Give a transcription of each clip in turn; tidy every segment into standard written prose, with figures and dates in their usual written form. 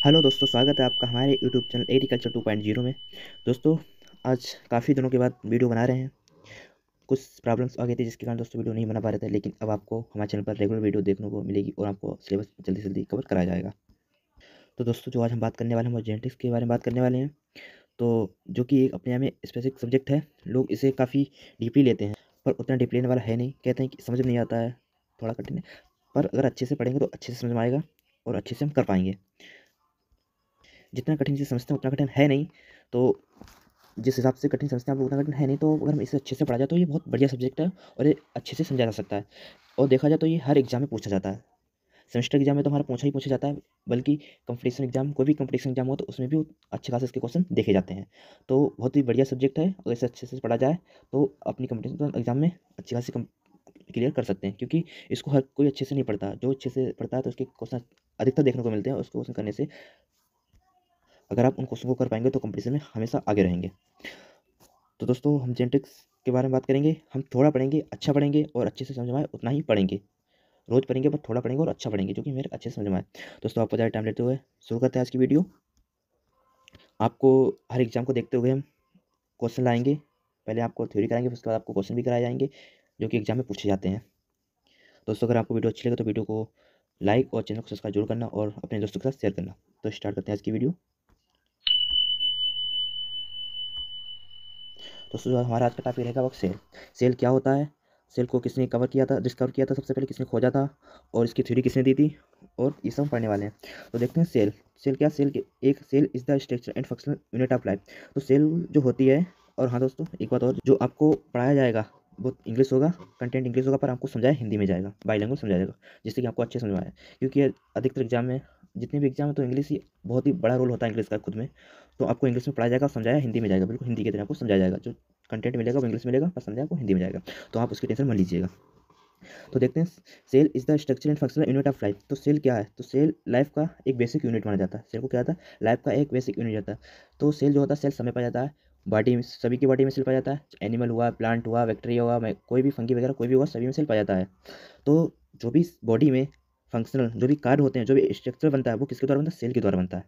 Hello दोस्तों, स्वागत है आपका हमारे यूट्यूब चैनल एग्रीकल्चर 2.0 में। दोस्तों, आज काफ़ी दिनों के बाद वीडियो बना रहे हैं। कुछ प्रॉब्लम्स आ गई थी जिसके कारण दोस्तों वीडियो नहीं बना पा रहे थे, लेकिन अब आपको हमारे चैनल पर रेगुलर वीडियो देखने को मिलेगी और आपको सिलेबस जल्दी से जल्दी कवर कराया जाएगा। तो दोस्तों, जो आज हम बात करने वाले हैं वो जेनेटिक्स के बारे में बात करने वाले हैं। तो जो कि एक अपने आप में स्पेसिफिक सब्जेक्ट है। लोग इसे काफ़ी डीपली लेते हैं, पर उतना डीप लेने वाला है नहीं। कहते हैं कि समझ में नहीं आता है, थोड़ा कठिन है, पर अगर अच्छे से पढ़ेंगे तो अच्छे से समझ में आएगा और अच्छे से हम कर पाएंगे। जितना कठिन चीज़ समझते हैं उतना कठिन है नहीं। तो जिस हिसाब से कठिन समझते हैं आप लोग उतना कठिन है नहीं। तो अगर हम इसे अच्छे से पढ़ा जाए तो ये बहुत बढ़िया सब्जेक्ट है और ये अच्छे से समझा जा सकता है। और देखा जाए तो ये हर एग्जाम में पूछा जाता है। सेमेस्टर एग्जाम में तो हमारा पूछा ही पूछा जाता है, बल्कि कंपटीशन एग्जाम, कोई भी कंपटीशन एग्जाम हो तो उसमें भी अच्छे खासे इसके क्वेश्चन देखे जाते हैं। तो बहुत ही बढ़िया सब्जेक्ट है। अगर इसे अच्छे से पढ़ा जाए तो अपनी कंपटीशन एग्जाम में अच्छी खासी क्लियर कर सकते हैं, क्योंकि इसको हर कोई अच्छे से नहीं पढ़ता। जो अच्छे से पढ़ता है तो उसके क्वेश्चन अधिकतर देखने को मिलते हैं। उसको क्वेश्चन करने से अगर आप उन क्वेश्चन को कर पाएंगे तो कंपटीशन में हमेशा आगे रहेंगे। तो दोस्तों, हम जेनेटिक्स के बारे में बात करेंगे। हम थोड़ा पढ़ेंगे, अच्छा पढ़ेंगे और अच्छे से समझ में आए उतना ही पढ़ेंगे। रोज़ पढ़ेंगे पर थोड़ा पढ़ेंगे और अच्छा पढ़ेंगे, जो कि मेरे अच्छे से समझ में आए। दोस्तों, आपको ज़्यादा टाइम लेते हुए शुरू करते हैं आज की वीडियो। आपको हर एग्जाम को देखते हुए हम क्वेश्चन लाएंगे। पहले आपको थ्योरी कराएंगे, फिर उसके बाद आपको क्वेश्चन भी कराए जाएंगे जो कि एग्जाम में पूछे जाते हैं। दोस्तों, अगर आपको वीडियो अच्छी लगे तो वीडियो को लाइक और चैनल को सब्सक्राइब जरूर करना और अपने दोस्तों के साथ शेयर करना। तो स्टार्ट करते हैं आज की वीडियो। दोस्तों, जो हमारा आज का टॉपिक रहेगा वो सेल। सेल क्या होता है, सेल को किसने कवर किया था, डिस्कवर किया था, सबसे पहले किसने खोजा था, और इसकी थ्योरी किसने दी थी, और ये सब हम पढ़ने वाले हैं। तो देखते हैं सेल। सेल क्या, सेल के एक cell is the structure and functional unit of life. तो सेल जो होती है, और हाँ दोस्तों, एक बात और, जो आपको पढ़ाया जाएगा वो इंग्लिश होगा, कंटेंट इंग्लिश होगा, पर आपको समझाया हिंदी में जाएगा, बाईलैंग्वेज समझाया जाएगा, जिससे कि आपको अच्छे समझ में आए। क्योंकि अधिकतर एग्जाम में, जितने भी एग्जाम है, तो इंग्लिश ही बहुत ही बड़ा रोल होता है इंग्लिश का खुद में। तो आपको इंग्लिश में पढ़ाया जाएगा और समझाया हिंदी में जाएगा, बिल्कुल हिंदी की तरह आपको समझाया जाएगा। जो कंटेंट मिलेगा वो इंग्लिश मिलेगा, पर समझाया आपको हिंदी में जाएगा। तो आप उसकी टेंशन मत लीजिएगा। तो देखते हैं, cell is the structure and functional unit of life. तो सेल क्या है, तो सेल लाइफ का एक बेसिक यूनिट माना जाता है। सेल को क्या आता है, लाइफ का एक बेसिक यूनिट जाता है। तो सेल जो होता है, सेल समय पाया जाता है बॉडी में, सभी की बॉडी में सेल पाया जाता है। एनिमल हुआ, प्लांट हुआ, बैक्टीरिया हुआ, कोई भी फंगी वगैरह कोई भी हुआ, सभी में सेल पाया जाता है। तो जो भी बॉडी में फंक्शनल जो भी कार्य होते हैं, जो भी स्ट्रक्चर बनता है, वो किसके द्वारा बनता है, सेल के द्वारा बनता है।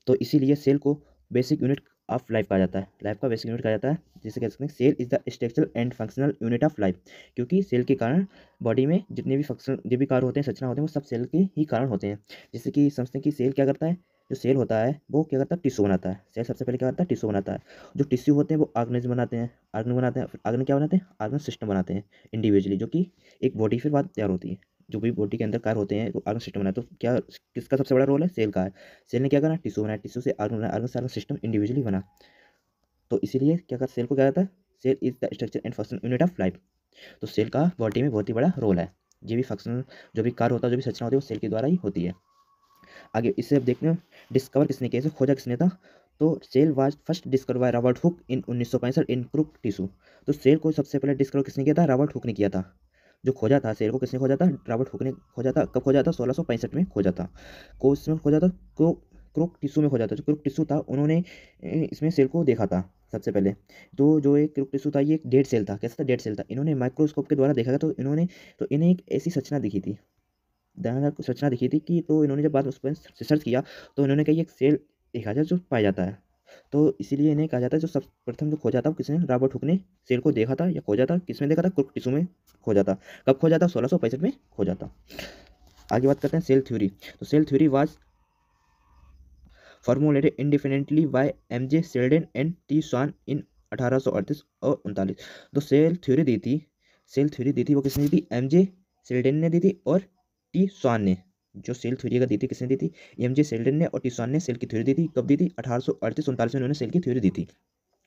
तो इसीलिए सेल को बेसिक यूनिट ऑफ लाइफ कहा जाता है, लाइफ का बेसिक यूनिट कहा जाता है। जिसे कह सकते हैं cell is the structural and functional unit of life. क्योंकि सेल के कारण बॉडी में जितने भी फंक्शन, जो भी कार्य होते हैं, संरचना होते हैं, वो सब सेल के ही कारण होते हैं। जैसे कि समझते हैं कि सेल क्या करता है, जो सेल होता है वो क्या करता है, टिश्यू बनाता है। सेल सबसे पहले क्या करता है, टिश्यू बनाता है। जो टिश्यू होते हैं वो ऑर्गेनिज्म बनाते हैं, ऑर्गन बनाते हैं, फिर ऑर्गन क्या बनाते हैं, ऑर्गन सिस्टम बनाते हैं इंडिविजुअली, जो कि एक बॉडी फिर बाद तैयार होती है। जो भी बॉडी के अंदर कार्य होते हैं तो ऑर्गन सिस्टम बनाते हैं। तो क्या, किसका सबसे बड़ा रोल है, सेल का है। सेल ने क्या करा, टिश्यू बनाया, टिश्यू से ऑर्गन बना, ऑर्गन से ऑर्गन सिस्टम इंडिविजुअली बना। तो इसीलिए क्या कहता है, सेल को क्या कहता है, cell is the structure and function unit of life. तो सेल का बॉडी में बहुत ही बड़ा रोल है। जो भी फंक्शन, जो भी कार्य होता है, जो भी संरचना होती है, वो सेल के द्वारा ही होती है। आगे इससे अब देखते हैं, डिस्कवर किसने किया, इसे खोजा किसने था। तो cell was first discover by Robert Hooke in 1965 in cork tissue. तो सेल को सबसे पहले डिस्कवर किसने किया था, रॉबर्ट हुक ने किया था। जो खोजा था, सेल को किसने खोजा था, रॉबर्ट हुक ने खोजा था। कब खोजा था, 1665 में खोजा था। को इसमें खोजा था, को क्रूक टिश्यू में खोजा था। जो क्रूक टिश्यू था, उन्होंने इसमें सेल को देखा था सबसे पहले। तो जो एक क्रूक टिश्यू था, ये एक डेड सेल था। कैसा था, डेड सेल था। इन्होंने माइक्रोस्कोप के द्वारा देखा था, तो इन्हें एक ऐसी संरचना दिखी थी, दानादार को संरचना दिखी थी। कि तो इन्होंने जब बाद उस पर रिसर्च किया, तो इन्होंने कहा, एक सेल देखा जाए जो पाया जाता है। तो इसीलिए इन्हें कहा जाता है, जो सब प्रथम जो खोजा था वो किसने, रॉबर्ट हुक ने सेल को देखा था, या खोजा था, किसमें देखा था, क्रूक टिश्यू में खोजा था। कब खोजा था, 1665 में खोजा था। आगे बात करते हैं सेल थ्योरी। तो cell theory was formulated independently by M J Schleiden and T Schwann in 1838 और 39। तो सेल थ्योरी दी थी, सेल थ्योरी दी थी वो किसने दी थी, एम जे शेल्डन ने दी थी और टी स्वान ने। जो सेल थ्योरी का दी थी, किसने दी थी, एम जे शेल्डन ने और टी स्वान ने सेल की थ्योरी दी थी। कब दी थी, 1838-39 में उन्होंने सेल की थ्योरी दी थी।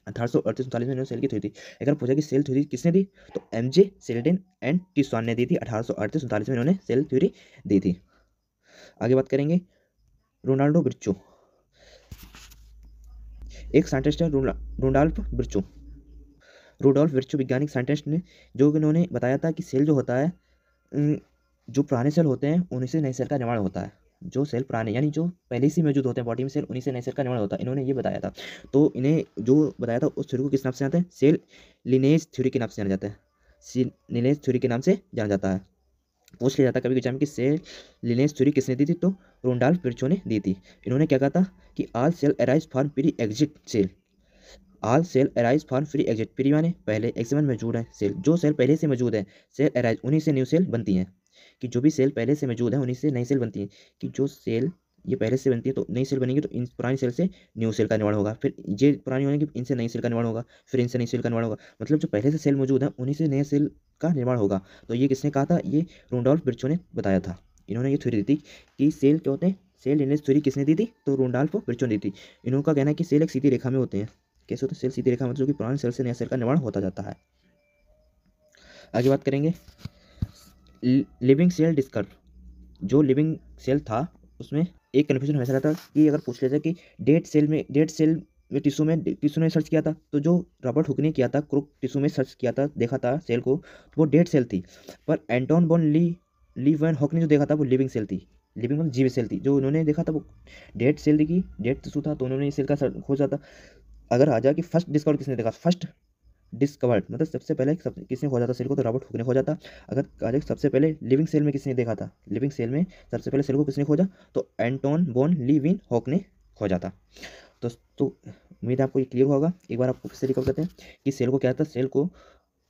1838-39 में उन्होंने सेल की थ्योरी दी। अगर पूछा कि सेल थ्योरी किसने दी, तो M J Schleiden and T Schwann ने दी थी। 1838-39 में उन्होंने सेल थ्योरी दी थी। आगे बात करेंगे, रोनाल्डो ब्रिचो एक साइंटिस्ट है, रोनाल्ड ब्रिचो। रूडोल्फ विर्चो वैज्ञानिक साइंटिस्ट ने, जो इन्होंने बताया था कि सेल जो होता है, जो पुराने सेल होते हैं उन्हीं से नए सेल का निर्माण होता है। जो सेल पुराने, यानी जो पहले से मौजूद होते हैं बॉडी में सेल, उन्हीं से नए सेल का निर्माण होता है। इन्होंने ये बताया था। तो इन्हें जो बताया था, उस थ्योरी को किस नाम से जानते हैं, सेल लिनेज थ्योरी के नाम से जाना जाता है। सेल लिनेज थ्योरी के नाम से जाना जाता है। पूछ लिया जाता कभी एग्जाम की सेल लिनेज थ्योरी किसने दी थी, तो रोंडाल्फ विर्चो ने दी थी। इन्होंने क्या कहा था कि all cell arise from pre existing cell, all cell arise from pre existing, pre माने पहले, एग्जिट माने मौजूद है, सेल जो सेल पहले से मौजूद है, सेल अराइज उन्हीं से न्यू सेल बनती हैं, कि जो भी सेल पहले से मौजूद है उन्हीं से नई सेल बनती है, कि जो सेल ये पहले से बनती है तो नई सेल बनेगी, तो इन पुरानी सेल से न्यू सेल का निर्माण होगा, फिर ये पुरानी होने की इनसे नई सेल का निर्माण होगा, फिर इनसे नई सेल का निर्माण होगा, मतलब जो पहले से सेल मौजूद है उन्हीं से नए सेल का निर्माण होगा। तो ये किसने कहा था, ये रोंडोल्फ विर्चो ने बताया था। इन्होंने ये थ्योरी दी थी कि सेल क्या होते हैं, सेल लिनेज थ्योरी किसने दी थी, तो रोंडोल्फ विर्चो ने दी थी। इनका कहना है कि सेल एक सीधी रेखा में होते हैं। कैसे होते हैं सेल, सीधी रेखा मतलब कि पुराने सेल से नया सेल का निर्माण होता जाता है। आगे बात करेंगे लिविंग सेल डिस्कर्व। जो लिविंग सेल था उसमें एक कन्फ्यूजन हमेशा रहता कि अगर पूछ लेते कि डेड सेल में टिश्यू ने सर्च किया था, तो जो रॉबर्ट हुक ने किया था क्रूक टिश्यू में सर्च किया था, देखा था सेल को, तो वो डेड सेल थी। पर एंटोन बॉन ली वैन हॉक ने जो देखा था वो लिविंग सेल थी। लिविंग मतलब जीवित सेल थी, जो उन्होंने देखा था वो डेड सेल थी, डेड टिश्यू था, तो उन्होंने इस सेल का खोजा था। अगर आ जाए कि फर्स्ट डिस्कवर किसने देखा, फर्स्ट डिस्कवर्ड मतलब सबसे पहले किसने खोजा था सेल को, तो रॉबर्ट हुक ने खोजा था। अगर कहा जाए सबसे पहले लिविंग सेल में किसने देखा था, लिविंग सेल में सबसे पहले सेल को किसने खोजा, तो एंटोन बोन ली विन हॉक ने खोजा था। तो उम्मीद है आपको ये क्लियर होगा। एक बार आपको फिर से रिकवर करते हैं कि सेल को क्या था, सेल को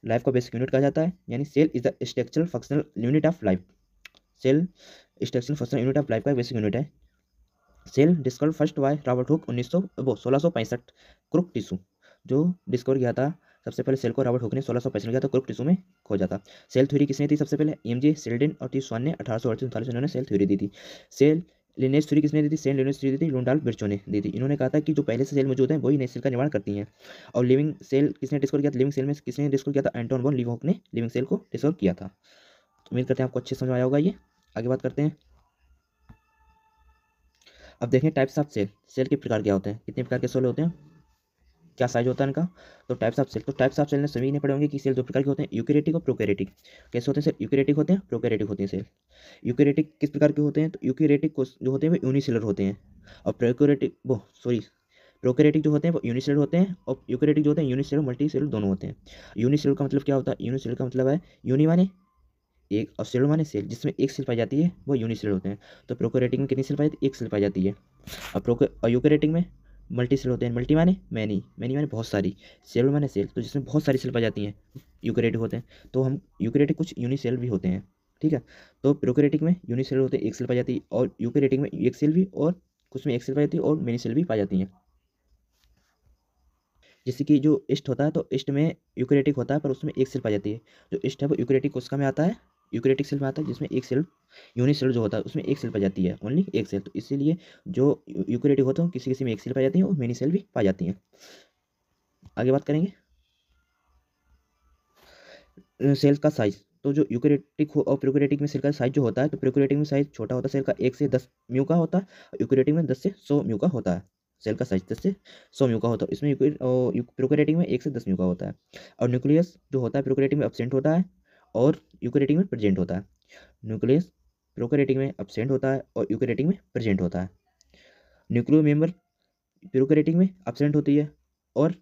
लाइफ का बेसिक यूनिट कहा जाता है, यानी cell is the structural functional unit of life. Cell structural functional unit of life का बेसिक यूनिट है। Cell discover first by Robert Hooke 1665 cork tissue, जो डिस्कवर किया था सबसे पहले सेल को रॉबर्ट हुक ने 1665 में किया था, क्रूक टिश्यू में खोजा था। सेल थ्योरी किसने दी सबसे पहले, एमजे सेल्डेन और टी स्वान ने 1838 उन्होंने सेल थ्योरी दी थी। सेल लिनेज थ्योरी किसने दी थी, सेल लिनेज थ्योरी दी थी रोंडाल्फ विर्चो ने दी थी। इन्होंने कहा था कि जो पहले से सेल मौजूद है वही नए सेल का निर्माण करती हैं। और लिविंग सेल किसने डिस्कवर किया था, लिविंग सेल में किसने डिस्कवर किया था, एंटोन बॉन लीवॉक ने लिविंग सेल को डिस्कवर किया था। तो उम्मीद करते हैं आपको अच्छे समझ में आया होगा ये। आगे बात करते हैं। अब देखें टाइप्स ऑफ सेल, सेल के प्रकार क्या होते हैं, कितने प्रकार के सेल होते हैं, क्या साइज होता है इनका। तो टाइप्स ऑफ सेल, तो टाइप्स ऑफ सेल ने सभी ने पढ़े होंगे कि सेल दो प्रकार के होते हैं, यूकेरियोटिक और प्रोकैरियोटिक। कैसे होते हैं सेल, यूकेरियोटिक होते हैं, प्रोकैरियोटिक होते हैं सेल। यूकेरियोटिक किस प्रकार के होते हैं, तो यूकेरियोटिक जो होते हैं वो यूनिसेलर होते हैं, और प्रोकैरियोटिक जो होते हैं वो यूनिसेलर होते हैं, और यूकेरियोटिक जो होते हैं यूनिसेलर मल्टीसेलर दोनों होते हैं। यूनिसेलर का मतलब क्या होता है, यूनिसेलर का मतलब है यूनि माने एक, और सेल माने सेल, जिसमें एक सेल पाई जाती है वो यूनिसेलर होते हैं। तो प्रोकैरियोटिक में कितनी सेल पाई जाती है, एक सेल पाई जाती है। और यूकेरियोटिक में मल्टी सेल होते हैं, मल्टी माने मैनी, मैनी माने बहुत सारी, सेल माने सेल, तो जिसमें बहुत सारी सेल पाई जाती हैं यूकेरियोटिक होते हैं। तो हम यूकेरियोटिक कुछ यूनिसेल भी होते हैं, ठीक है। तो प्रोकैरियोटिक में यूनिसेल होते हैं, एक सेल पाई जाती है, और यूकेरियोटिक में एक सेल भी, और कुछ में एक सेल पाई जाती है और मेनी सेल भी पाई जाती हैं। जैसे कि जो ईस्ट होता है, तो ईस्ट में यूकेरियोटिक होता है पर उसमें एक सेल पाई जाती है। जो ईस्ट है वो यूकेरियोटिक कोशिका में आता है, यूकेरियोटिक सेल में आता है, जिसमें एक सेल, यूनिसेल जो होता है उसमें एक सेल पाई जाती है, ओनली एक सेल। तो इसीलिए जो यूकेरियोटिक होते हैं किसी किसी में एक सेल पाई जाती है और मेनी सेल भी पाई जाती हैं। आगे बात करेंगे सेल का साइज। तो जो यूकेरियोटिक और प्रोकैरियोटिक में सेल का साइज जो होता है, तो प्रोकैरियोटिक में साइज छोटा होता है सेल का, 1 से 10 म्यू का होता है, और यूकेरियोटिक में 10 से 100 म्यू का होता है। सेल का साइज 10 से 100 म्यू का होता है, इसमें प्रोकैरियोटिक में 1 से 10 म्यू का होता है। और न्यूक्लियस जो होता है प्रोकैरियोटिक में एब्सेंट होता है और यूकेरियोटिक में प्रेजेंट होता है। न्यूक्लियस प्रोकैरियोटिक में एब्सेंट होता है और यूकेरियोटिक में प्रेजेंट होता है। न्यूक्लियो मेंबर प्रोकैरियोटिक में एब्सेंट होती है और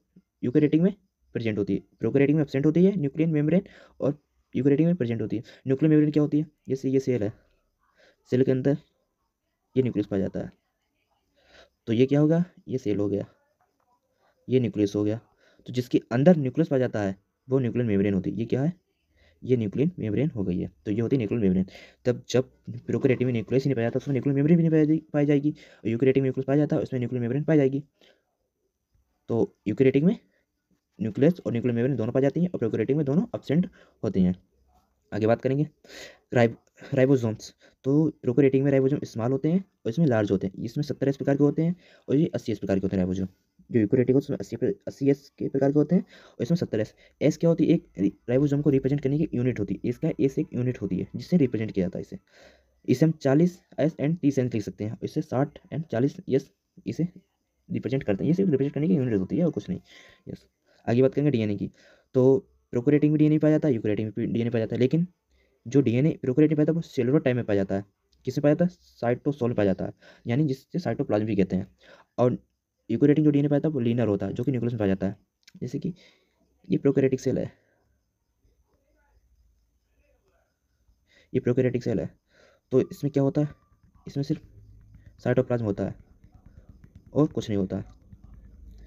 यूकेरियोटिक में प्रेजेंट होती है। प्रोकैरियोटिक में एब्सेंट होती है न्यूक्लियन मेम्ब्रेन, और यूकेरियोटिक में प्रेजेंट होती है। न्यूक्लियर मेम्ब्रेन क्या होती है, जैसे ये सेल है, सेल के अंदर ये न्यूक्लियस पाया जाता है, तो ये क्या होगा, ये सेल हो गया, ये न्यूक्लियस हो गया। तो जिसके अंदर न्यूक्लियस पाया जाता है वो न्यूक्लियर मेम्ब्रेन होती है। ये क्या है, ये न्यूक्लियर मेम्ब्रेन हो गई है, तो ये होती है न्यूक्लियर मेम्ब्रेन। तब जब प्रोकैरियोटिक में न्यूक्लियस ही नहीं पाया जाता उसमें न्यूक्लियर मेम्ब्रेन भी नहीं पाई जाएगी, और यूकेरियोटिक में न्यूक्लियस पाया जाता है उसमें न्यूक्लियर मेम्ब्रेन पाई जाएगी। तो यूकेरियोटिक में न्यूक्लियस और न्यूक्लियर मेम्ब्रेन दोनों पाई जाती हैं, और प्रोकैरियोटिक में दोनों एब्सेंट होती हैं। आगे बात करेंगे राइबोसोम्स। तो प्रोकैरियोटिक में राइबोसोम स्मॉल होते हैं और इसमें लार्ज होते हैं, इसमें 70 एस प्रकार के होते हैं और ये 80 एस प्रकार के होते हैं राइबोसोम। जो यूकेरियोटिक होते हैं उसमें 80 एस के प्रकार के होते हैं और इसमें 70 एस। एस क्या होती है, एक राइबोसोम को रिप्रेजेंट करने की यूनिट होती है, इसका एस एक यूनिट होती है जिससे रिप्रेजेंट किया जाता है इसे। इसे हम 40 एस एंड 30 एस लिख सकते हैं, इससे 60 एंड 40 एस इसे रिप्रेजेंट करते हैं, ये सिर्फ रिप्रेजेंट करने की यूनिट होती है और कुछ नहीं। यस। आगे बात करेंगे डीएनए की। तो प्रोकैरियोटिक में डीएनए पाया जाता है, यूकेरियोटिक में भी डीएनए पाया जाता है, लेकिन जो डीएनए प्रोकैरियोटिक में पाया था वो सेलुलर टाइप में पाया जाता है। किसमें पाया जाता है, साइटोसोल में पाया जाता है, यानी जिससे साइटोप्लाज्म भी कहते हैं। और यूकेरियोटिक जो डीएनए पाया था वो लीनर होता है, जो कि न्यूक्लियस में पाया जाता है। जैसे कि ये प्रोकैरियोटिक सेल है, ये प्रोकैरियोटिक सेल है। तो इसमें क्या होता है, इसमें सिर्फ साइटोप्लाज्म होता है और कुछ नहीं होता है,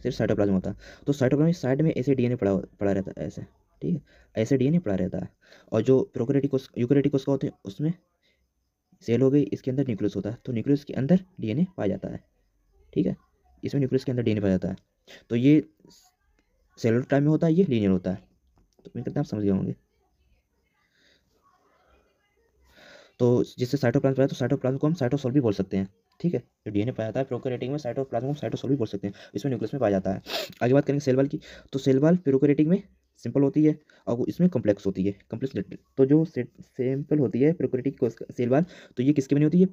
सिर्फ साइटोप्लाज्म होता है। तो साइटोप्लाज्म साइड में ऐसे डीएनए पड़ा पड़ा रहता है ऐसे, ठीक है, ऐसे डीएनए पड़ा रहता है। और जो प्रोकैरियोटिक यूकैरियोटिक कोशिका होते हैं उसमें सेल हो गई, इसके अंदर न्यूक्लियस होता है, तो न्यूक्लियस के अंदर डीएनए पाया जाता है, ठीक है, इसमें न्यूक्लियस के अंदर डीएनए पाया जाता है। तो ये सेलुलर टाइप में होता है, ये लीनियर होता है। तो उम्मीद करते हैं आप समझ गए होंगे। तो जिससे साइटोप्लाज्म पाया, तो साइटोप्लाज्म को हम साइटोसोल भी बोल सकते हैं, ठीक है। जो डीएनए पाया जाता है प्रोकैरियोटिक में, साइटोप्लाज्म को हम साइटोसोल भी बोल सकते हैं, इसमें न्यूक्लियस में पाया जाता है। आगे बात करेंगे सेल वॉल की। तो सेल वॉल प्रोकैरियोटिक में सिंपल होती है और वो इसमें कॉम्प्लेक्स होती है, कॉम्प्लेक्स। तो जो सिंपल होती है प्रोकैरियोटिक सेल वॉल, तो ये किसकी बनी होती है,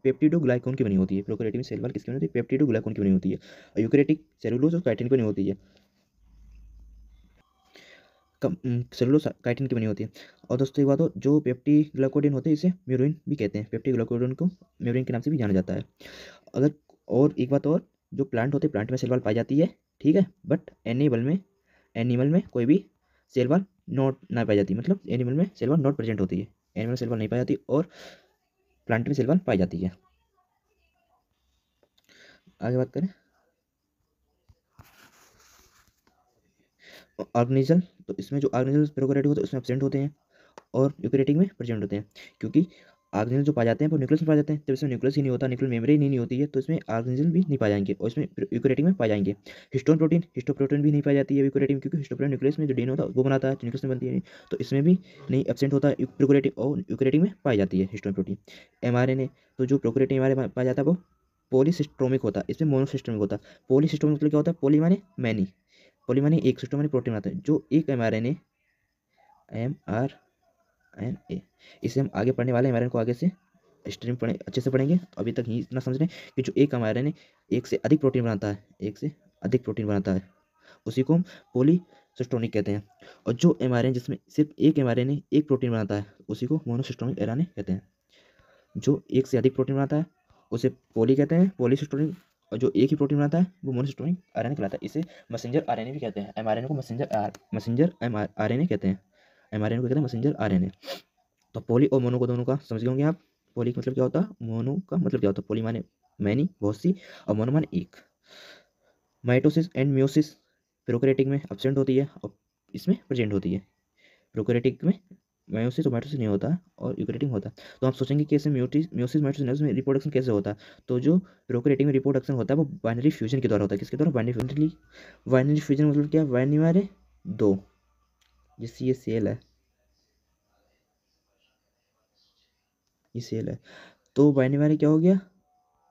पेप्टिडोग्लाइकॉन की बनी होती है। प्रोकैरियोटिक सेल वॉल किसकी बनी होती है, पेप्टिडोग्लाइकॉन की बनी होती है। और यूकैरियोटिक सेलुलोज और काइटिन की बनी होती है, सेलुलोज काइटिन की बनी होती है। और दोस्तों एक बात हो, जो पेप्टिग्लाइकोडिन होते हैं इसे म्यूरिन भी कहते हैं, पेप्टिग्लाइकोडिन को म्यूरिन के नाम से भी जाना जाता है। अगर और एक बात और, जो प्लांट होते हैं प्लांट में सेल वॉल पाई जाती है, ठीक है, बट एनिमल में कोई भी सेल वॉल नॉट ना पाई जाती, मतलब एनिमल में सेल वॉल नॉट प्रेजेंट होती है, एनिमल में सेल वॉल नहीं पाई जाती और प्लांट में सेल वॉल पाई जाती है। आगे बात करें ऑर्गेनिजल, तो इसमें जो ऑर्गेनिजल प्रोकैरियोटिक होते हैं उसमें एब्सेंट होते हैं और यूकैरियोटिक में प्रेजेंट होते हैं, क्योंकि ऑर्गेनिजल जो पाए जाते हैं वो न्यूक्लियस में पाए जाते हैं, जब इसमें न्यूक्लियस ही नहीं होता, न्यूक्लियर मेम्ब्रेन ही नहीं होती है, तो इसमें ऑर्गेनिजल भी नहीं पाए जाएंगे और इसमें यूकैरियोटिक में पाए जाएंगे। हिस्टोप्रोटीन भी नहीं पाई जाती है यूकैरियोटिक में, क्योंकि हिस्टोप्रोटीन न्यूक्लियस में जो डीएनए होता है वो बनाता है, तो न्यूक्लियस में बनती है नहीं, तो इसमें भी नहीं, एब्सेंट होता है प्रोकैरियोटिक और यूकैरियोटिक में पाई जाती है हिस्टोप्रोटीन। एमआरएनए, तो जो प्रोकैरियोटिक एमआरएनए पाया जाता है वो पॉलीसिस्टोमिक होता है, इसमें मोनोसिस्टोमिक होता है। पॉलीसिस्टोमिक मतलब क्या होता है, पॉली माने मैनी, पॉली माने एक, सिस्टम माने प्रोटीन आता है। जो एक एमआरएनए, इसे हम आगे पढ़ने वाले हैं, एमआरएनए को आगे से स्ट्रीम पढ़े अच्छे से पढ़ेंगे, तो अभी तक ही इतना समझ रहे हैं कि जो एक एमआरएनए एक से अधिक प्रोटीन बनाता है, एक से अधिक प्रोटीन बनाता है, उसी को हम पॉलीसिस्टोनिक कहते हैं। और जो एमआरएनए जिसमें सिर्फ एक एमआरएनए एक प्रोटीन बनाता है, उसी को मोनोसिस्टोनिक एमआरएनए कहते हैं। जो एक से अधिक प्रोटीन बनाता है उसे पॉली कहते हैं, पॉलीसिस्टोनिक, और जो एक ही प्रोटीन बनाता है वो मोनोसिस्टोनिक आरएनए कहलाता है। इसे मैसेंजर आरएनए भी कहते हैं, एमआरएनए को मैसेंजर आरएनए कहते हैं, एमआरएनए को कहते हैं मैसेंजर आरएनए। तो पॉली और मोनो को दोनों का समझ गए होंगे आप। पॉली का मतलब क्या होता है, मोनो का मतलब क्या होता है, पॉली माने मैनी बहुत सी और मोनो माने एक। माइटोसिस एंड मियोसिस प्रोकैरियोटिक में एब्सेंट होती है और इसमें प्रेजेंट होती है। प्रोकैरियोटिक में मायोसिस और माइटोसिस नहीं होता और यूकैरियोटिक होता है। तो आप सोचेंगे कि ऐसे मियोसिस माइटोसिस में रिप्रोडक्शन कैसे होता है, तो जो प्रोकैरियोटिक में रिप्रोडक्शन होता है वो बाइनरी फ्यूजन के द्वारा होता है। किसके द्वारा, बाइनरी फ्यूजन मतलब क्या, बाइनरी माने दो, जैसे ये सेल है, ये सेल है, तो बाइनरी माने क्या हो गया,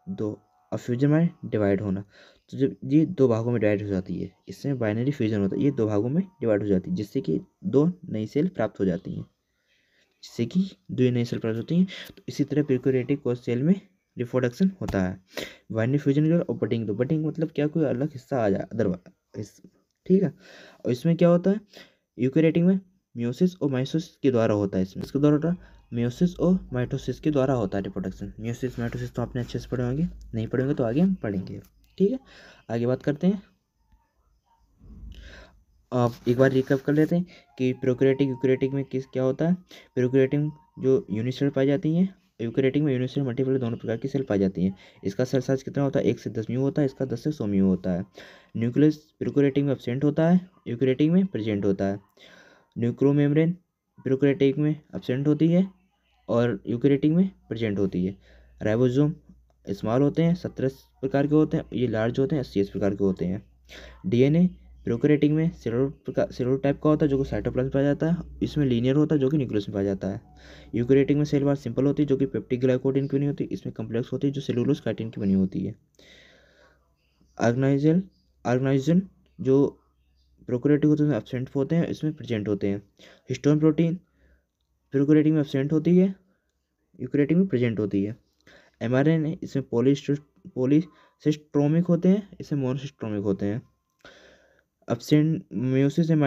दो, और फ्यूजन माने डिवाइड होना। तो जब ये दो भागों में डिवाइड हो जाती है, इसमें बाइनरी फ्यूजन होता है, ये दो भागों में डिवाइड हो जाती है, जिससे कि दो नई सेल प्राप्त हो जाती हैं, जिससे कि दो नई सेल प्राप्त होती हैं। तो इसी तरह प्रोकैरियोटिक कोश सेल में रिप्रोडक्शन होता है। बाइनरी फ्यूजन और बटिंग, तो बटिंग मतलब क्या, कोई अलग हिस्सा आ जाए अदरवाइज, ठीक है। और इसमें क्या होता है, यूकैरियोटिक में मियोसिस और माइटोसिस के द्वारा होता है, इसमें इसके द्वारा होता है, मियोसिस और माइटोसिस के द्वारा होता है रिप्रोडक्शन। मियोसिस माइटोसिस तो आपने अच्छे से पढ़े होंगे, नहीं पढ़े होंगे तो आगे हम पढ़ेंगे, ठीक है। आगे बात करते हैं, आप एक बार रिकैप कर लेते हैं कि प्रोकैरियोटिक यूकैरियोटिक में क्या होता है। प्रोकैरियोटिक जो यूनिसेल पाई जाती हैं, यूकैरियोटिक में यूनिसेल मल्टीपल दोनों प्रकार की सेल पाई जाती हैं। इसका सेल साइज कितना होता है, 1 से 10 म्यू होता है, इसका 10 से 100 म्यू होता है। न्यूक्लियस प्रोकैरियोटिक में एब्सेंट होता है, यूकैरियोटिक में प्रेजेंट होता है। न्यूक्लियोमेम्ब्रेन प्रोकैरियोटिक में एब्सेंट होती है और यूकैरियोटिक में प्रेजेंट होती है। राइबोसोम स्मॉल होते हैं, 17 प्रकार के होते हैं, ये लार्ज होते हैं, 80 प्रकार के होते हैं। डीएनए प्रोकैरियोटिक में सेलुलर टाइप का होता है जो कि साइटोप्लाज्म में पाया जाता है, इसमें लीनियर होता है जो कि न्यूक्लियस में पाया जाता है। यूकैरियोटिक में सेल वॉल सिंपल होती है जो कि पेप्टिक ग्लाइकोडिन की बनी होती है, इसमें कम्प्लेक्स होती है जो सेलुलोज काइटिन की बनी होती है। ऑर्गेनाइजन जो प्रोकैरियोटिक होते हैं एब्सेंट होते हैं, इसमें प्रेजेंट होते हैं। हिस्टोन प्रोटीन प्रोकैरियोटिक में एब्सेंट होती है, यूकैरियोटिक में प्रेजेंट होती है। एमआरएनए इसमें पॉलीसिस्ट्रोमिक होते हैं, इसमें मोनोसिस्ट्रोमिक होते हैं। एब्सेंट मियोसिस एंड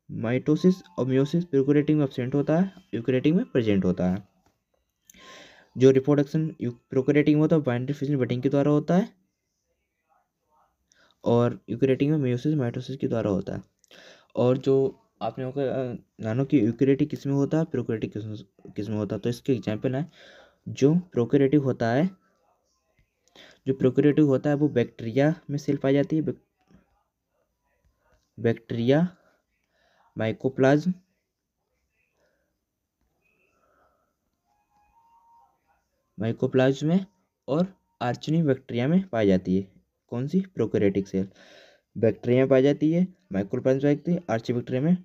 माइटोसिस और मियोसिस प्रोकैरियोटिक में एब्सेंट होता है, यूकैरियोटिक में प्रेजेंट होता है। जो रिप्रोडक्शन प्रोकैरियोटिक में होता है बाइनरी फ्यूजन बटिंग के द्वारा होता है और यूकैरियोटिक में मियोसिस माइटोसिस के द्वारा होता है। और जो आपने जानो कि यूकेरियोटिक किस में होता है, प्रोकैरियोटिक किस में होता है। तो इसके एग्जाम्पल है, जो प्रोकैरियोटिक होता है, जो प्रोकैरियोटिक होता है वो बैक्टीरिया में सेल पाई जाती है, बैक्टीरिया, माइकोप्लाज्म, माइकोप्लाज्म में और आर्चनी बैक्टीरिया में पाई जाती है। कौन सी? प्रोकैरियोटिक सेल बैक्टीरिया में पाई जाती है, माइकोप्लाज्म में पाई जाती है, आर्ची बैक्टीरिया में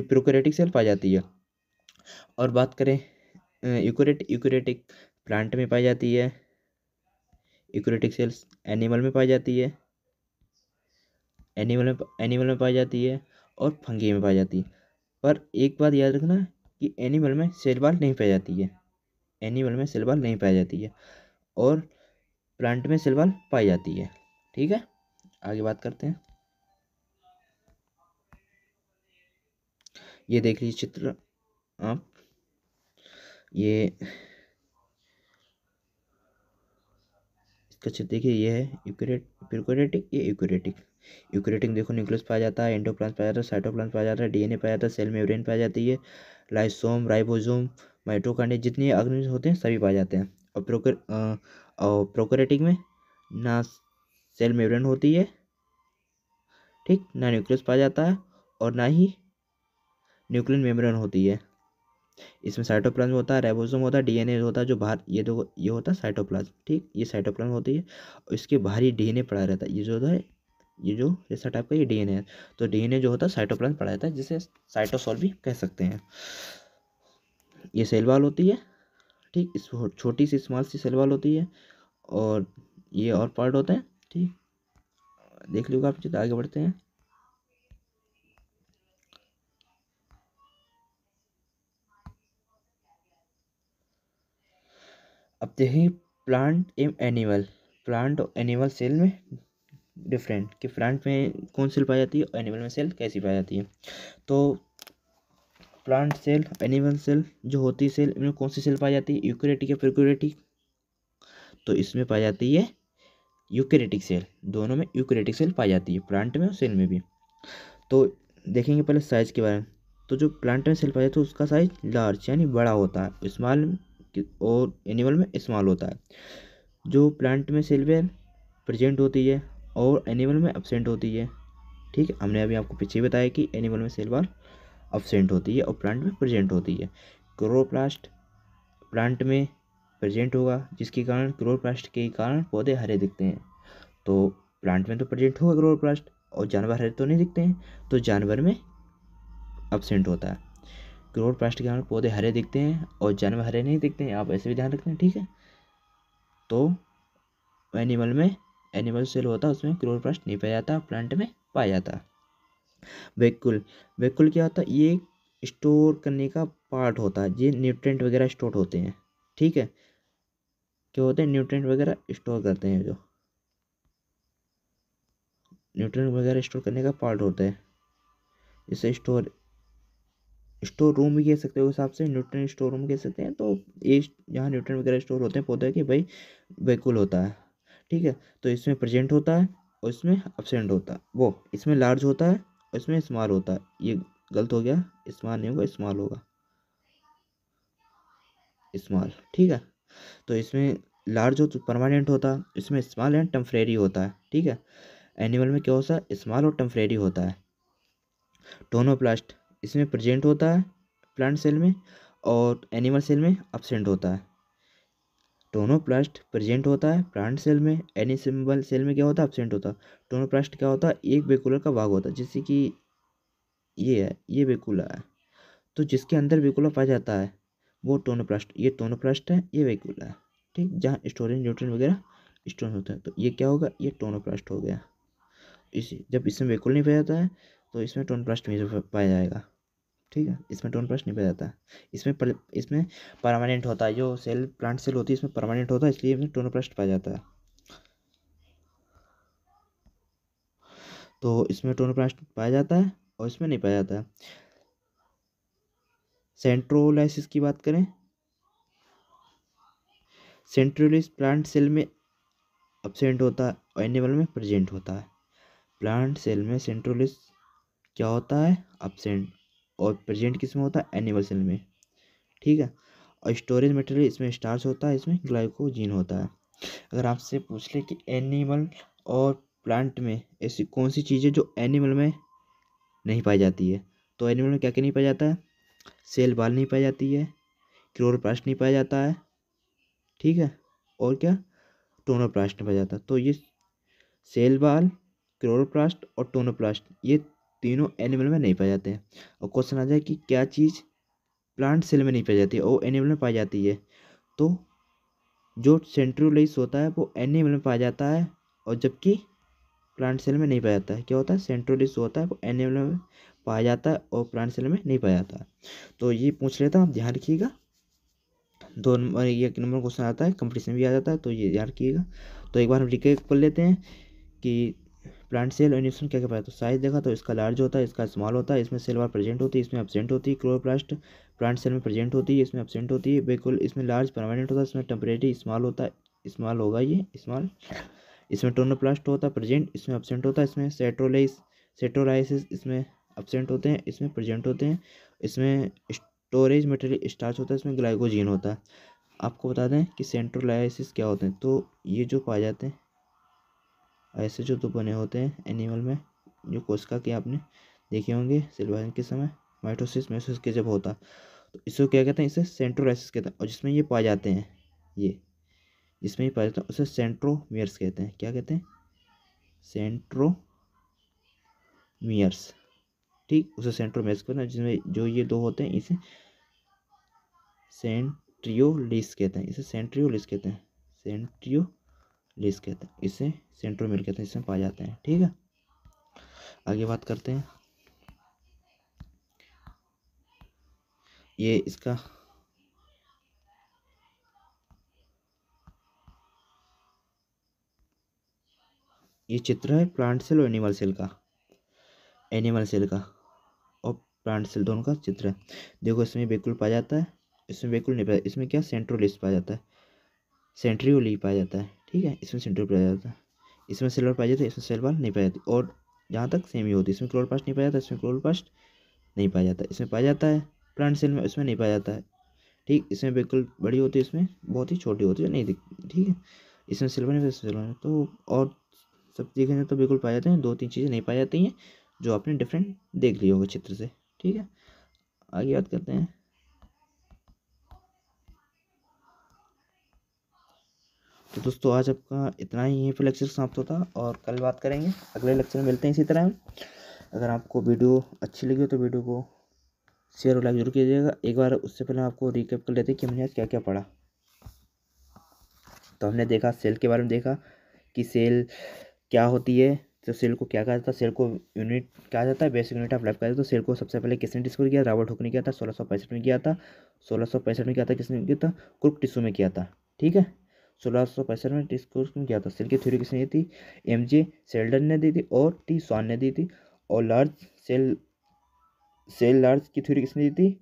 प्रोकैरियोटिक सेल पाई जाती है। और बात करें यूकेरियोटिक प्लांट में पाई जाती है, यूकेरियोटिक सेल्स एनिमल में पाई जाती है, एनिमल में पाई जाती है और फंगी में पाई जाती है। पर एक बात याद रखना कि एनिमल में सेल वॉल नहीं पाई जाती है, एनिमल में सेल वॉल नहीं पाई जाती है और प्लांट में सेल वॉल पाई जाती है। ठीक है, आगे बात करते हैं। ये देख लीजिए चित्र आप, ये इसका चित्र देखिए, ये है प्रोकैरियोटिक, ये यूकेरियोटिक। यूकेरियोटिक में देखो न्यूक्लियस पाया जाता है, एंडोप्लाज्म पाया जाता है, साइटोप्लाज्म पाया जाता है, डीएनए पाया जाता है, सेल मेम्ब्रेन पाई जाती है, लाइसोम, राइबोसोम, माइटोकॉन्ड्रिया, जितने ऑर्गेनेल होते हैं सभी पाए जाते हैं। और प्रोकैरियोटिक में ना सेल मेम्ब्रेन होती है, ठीक, ना न्यूक्लियस पाया जाता है और ना ही न्यूक्लियर मेम्ब्रेन होती है। इसमें साइटोप्लाज्म होता है, राइबोसोम होता है, डीएनए होता है जो बाहर, ये देखो ये होता है साइटोप्लाज्म, ठीक, ये साइटोप्लाज्म होती है और इसके बाहर ही डीएनए पड़ा रहता है। ये जो है, ये जो जैसा टाइप का ये डीएनए है, तो डीएनए जो होता है साइटोप्लाज्म पड़ा रहता है, जिसे साइटोसोल भी कह सकते हैं। ये सेल वॉल होती है, ठीक, इस छोटी C small C cell wall होती है और ये और पार्ट होते हैं, ठीक, देख लीजिएगा आप। आगे बढ़ते हैं। अब देखेंगे प्लांट एवं एनिमल, प्लांट और एनिमल सेल में डिफरेंट, कि प्लांट में कौन सेल पाई जाती है और एनिमल में सेल कैसी पाई जाती है। तो प्लांट सेल, एनिमल सेल जो होती है सेल, इनमें कौन सी सेल पाई जाती है, यूकेरियोटिक या प्रोकैरियोटिक? तो इसमें पाई जाती है यूकेरियोटिक सेल, दोनों में यूकेरियोटिक सेल पाई जाती है, प्लांट में और सेल में भी। तो देखेंगे पहले साइज के बारे में। तो जो प्लांट में सेल पाई जाती है उसका साइज लार्ज यानी बड़ा होता है, स्मॉल और एनिमल में स्मॉल होता है। जो प्लांट में सेल प्रेजेंट होती है और एनिमल में एब्सेंट होती है, ठीक है, हमने अभी आपको पीछे बताया कि एनिमल में सेल वॉल एब्सेंट होती है और प्लांट में प्रेजेंट होती है। क्लोरोप्लास्ट प्लांट में प्रेजेंट होगा, जिसके कारण क्लोरोप्लास्ट के कारण पौधे हरे दिखते हैं। तो प्लांट में तो प्रेजेंट होगा क्लोरोप्लास्ट और जानवर हरे तो नहीं दिखते हैं, तो जानवर में एब्सेंट होता है। क्लोरोप्लास्ट के कारण पौधे हरे दिखते हैं और जानवर हरे नहीं दिखते हैं, आप ऐसे भी ध्यान रखते हैं, ठीक है। तो एनिमल में, एनिमल सेल होता है उसमें क्लोरोप्लास्ट नहीं पाया जाता, प्लांट में पाया जाता। वैक्यूल, वैक्यूल क्या होता है, ये स्टोर करने का पार्ट होता है, ये न्यूट्रिएंट वगैरह स्टोर होते हैं, ठीक है, क्या होते हैं, न्यूट्रिएंट वगैरह स्टोर करते हैं, जो न्यूट्रिएंट वगैरह स्टोर करने का पार्ट होता है, इसे स्टोर स्टोर रूम भी कह सकते हो, उस हिसाब से न्यूट्रिएंट स्टोर रूम कह सकते हैं। तो ये जहाँ न्यूट्रिएंट वगैरह स्टोर होते हैं पौधे के, भाई वैक्यूल होता है, ठीक है। तो इसमें प्रेजेंट होता है और इसमें एब्सेंट होता है, वो इसमें लार्ज होता है और इसमें स्मॉल होता है। ये गलत हो गया, स्मॉल नहीं होगा, स्मॉल होगा, स्मॉल, ठीक है। तो इसमें लार्ज हो तो परमानेंट होता है, इसमें स्मॉल एंड टेम्परेरी होता है, ठीक है। एनिमल में क्या होता है, स्मॉल और टेम्परेरी होता है। टोनोप्लास्ट इसमें प्रेजेंट होता है प्लांट सेल में और एनिमल सेल में एब्सेंट होता है। टोनोप्लास्ट प्रेजेंट होता है प्लांट सेल में, एनिमल सेल में क्या होता है, एब्सेंट होता है। टोनोप्लास्ट क्या होता है, एक वेक्यूलर का भाग होता है, जैसे कि ये है, ये वेक्यूला है, तो जिसके अंदर वेक्यूला पाया जाता है वो टोनोप्लास्ट, ये टोनोप्लास्ट है, ये वेक्यूला है, ठीक, जहाँ स्टोरेज न्यूट्रिएंट वगैरह स्टोर होता है। तो ये क्या होगा, ये टोनोप्लास्ट हो गया। इसी जब इसमें वेक्यूल नहीं पाया जाता है तो इसमें टोनोप्लास्ट में पाया जाएगा, ठीक है, इसमें टोनोप्लास्ट नहीं पाया जाता है। इसमें परमानेंट होता है, जो सेल प्लांट सेल होती है इसमें परमानेंट होता है, इसलिए इसमें टोनोप्लास्ट पाया जाता है। तो इसमें टोनोप्लास्ट पाया जाता है और इसमें नहीं पाया जाता है। सेंट्रोलाइसिस की बात करें, सेंट्रोलिस प्लांट सेल में एब्सेंट होता है और एनिमल में प्रेजेंट होता है। प्लांट सेल में सेंट्रोलिस क्या होता है, एब्सेंट। और प्रेजेंट किस में होता है, एनिमल सेल में, ठीक है। और स्टोरेज मटेरियल इसमें स्टार्च होता है, इसमें ग्लाइकोजीन होता है। अगर आपसे पूछ ले कि एनिमल और प्लांट में ऐसी कौन सी चीज़ है जो एनिमल में नहीं पाई जाती है, तो एनिमल में क्या क्या नहीं पाया जाता है, सेल बाल नहीं पाई जाती है, क्लोरोप्लास्ट नहीं पाया जाता है, ठीक है, और क्या, टोनोप्लास्ट नहीं पाया जाता। तो ये सेल बाल, क्लोरोप्लास्ट और टोनोप्लास्ट ये तीनों एनिमल में नहीं पाए जाते हैं। और क्वेश्चन आ जाए कि क्या चीज़ प्लांट सेल में नहीं पाई जाती है और एनिमल में पाई जाती है, तो जो सेंट्रोलेस होता है वो एनिमल में पाया जाता है, और जबकि प्लांट सेल में नहीं पाया जाता है। क्या होता है, सेंट्रोलेस होता है वो एनिमल में पाया जाता है और प्लांट सेल में नहीं पाया जाता है। तो ये पूछ लेता हूँ, आप ध्यान रखिएगा। 2 नंबर, ये 1 नंबर क्वेश्चन आता है, कंपटीशन भी आ जाता है, तो ये ध्यान रखिएगा। तो एक बार हम रिकेप कर लेते हैं कि प्लांट सेल और न्यूट्रिशन क्या क्या पाया। तो साइज देखा तो इसका लार्ज होता है, इसका स्मॉल होता है, इसमें सेल वाल प्रेजेंट होती है, इसमें एब्सेंट होती है। क्लोरोप्लास्ट प्लांट सेल में प्रेजेंट होती है, इसमें एब्सेंट होती है। बिल्कुल इसमें लार्ज परमानेंट होता है, इसमें टेम्परेरी स्मॉल होता है, स्मॉल होगा ये स्मॉल। इसमें टोनोप्लास्ट होता है प्रेजेंट, इसमें एब्सेंट होता है। इसमें सेट्रोलाइसिस इसमें एब्सेंट होते हैं, इसमें प्रेजेंट होते हैं। इसमें स्टोरेज मटेरियल स्टार्च होता है, इसमें ग्लाइकोजीन होता है। आपको बता दें कि सेंट्रोलाइसिस क्या होते हैं, तो ये जो पाए जाते हैं ऐसे जो दो बने होते हैं एनिमल में, जो कोशिका के आपने देखे होंगे सेल विभाजन के समय, माइटोसिस मेयोसिस के जब होता, तो इसको क्या कहते हैं, इसे सेंट्रोलाइसिस कहते हैं। और जिसमें ये पाए जाते हैं, ये जिसमें ये पाए जाते हैं उसे सेंट्रोमियर्स कहते हैं। क्या कहते हैं, सेंट्रोमियर्स, ठीक, उसे सेंट्रोमियर्स कहते हैं। जिसमें जो ये दो होते हैं इसे सेंट्रियोलिस कहते हैं, इसे सेंट्रियोलिस कहते हैं, सेंट्रियोलिस कहते हैं, इसे सेंट्रोमियर कहते हैं, इसमें पाए जाते हैं, ठीक है। आगे बात करते हैं, ये इसका ये चित्र है प्लांट सेल और एनिमल सेल का, एनिमल सेल का और प्लांट सेल दोनों का चित्र है। देखो इसमें बिल्कुल पाया जाता है, इसमें बिल्कुल नहीं पाया, इसमें क्या सेंट्रोलिस पाया जाता है, सेंट्रियोली पाया जाता है, ठीक है, इसमें सेंट्रियो पाया जाता है। इसमें सेल वाल पाया जाता है, इसमें सेल वाल नहीं पाया जाती। और जहाँ तक सेम ही होती है, इसमें क्लोरोप्लास्ट नहीं पाया जाता, इसमें क्लोरोप्लास्ट नहीं पाया जाता। इसमें पाया जाता है प्लांट सेल में, इसमें नहीं पाया जाता है, ठीक। इसमें बिल्कुल बड़ी होती है, इसमें बहुत ही छोटी होती है, नहीं दिखती, ठीक है। इसमें सिल्वर नहीं, सिल्वर नहीं, तो और सब देखेंगे तो बिल्कुल पाए जाते हैं। 2-3 चीज़ें नहीं पाई जाती हैं जो आपने डिफरेंट देख ली होगा चित्र से, ठीक है। आगे बात करते हैं, तो दोस्तों आज आपका इतना ही यहीं पर लेक्चर समाप्त होता, और कल बात करेंगे, अगले लेक्चर में मिलते हैं इसी तरह। अगर आपको वीडियो अच्छी लगी हो तो वीडियो को शेयर और लाइक जरूर कीजिएगा। एक बार उससे पहले आपको रिकैप कर लेते हैं कि हमने आज क्या क्या पढ़ा। तो हमने देखा सेल के बारे में, देखा कि सेल क्या होती है, तो सेल को क्या कहा जाता है, सेल को यूनिट कहा जाता है, बेसिक यूनिट ऑफ लाइफ कहा जाता है। तो सेल को सबसे पहले किसने डिस्कवर किया, रॉबर्ट हुक ने किया था, 1665 में किया था। 1665 में किया था, किसने किया था, क्रुक टिश्यू में किया था, ठीक है। 1665 में डिस्कवर में किया था। सेल की थ्योरी किसने दी थी, MJ सेल्डन ने दी थी और T स्वान ने दी थी। और सेल लार्ज की थ्योरी किसने दी थी,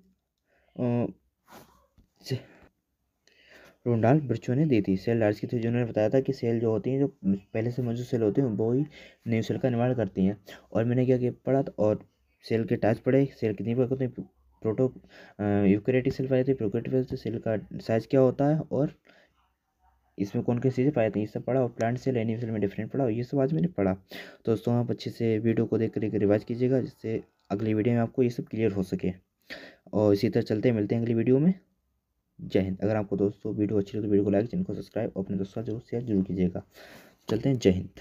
रोनाल्ड बर्चो ने दी थी। सेल लार्ज की थ्योरी जिन्होंने बताया था कि सेल जो होती हैं, जो पहले से मौजूद सेल होती हैं, वो ही न्यू सेल का निर्माण करती हैं। और मैंने क्या पढ़ा था, और सेल के टाइप्स पढ़े, सेल कितनी प्रकार होती हैं, प्रोटो यूकैरियोटिक सेल पाई जाती है, प्रोकैरियोटिक सेल का साइज क्या होता है, और इसमें कौन कौन चीज़ें पाई जाती हैं, ये सब पढ़ा। और प्लांट सेल एनिमल सेल में डिफरेंट पढ़ा, और ये सब आज मैंने पढ़ा। तो दोस्तों आप अच्छे से वीडियो को देख कर रिवाइज कीजिएगा, जिससे अगली वीडियो में आपको ये सब क्लियर हो सके। और इसी तरह चलते मिलते हैं अगली वीडियो में। जय हिंद। अगर आपको दोस्तों वीडियो अच्छी लगे तो वीडियो को लाइक, चैनल को सब्सक्राइब और अपने दोस्तों जरूर शेयर जरूर कीजिएगा। चलते हैं, जय हिंद।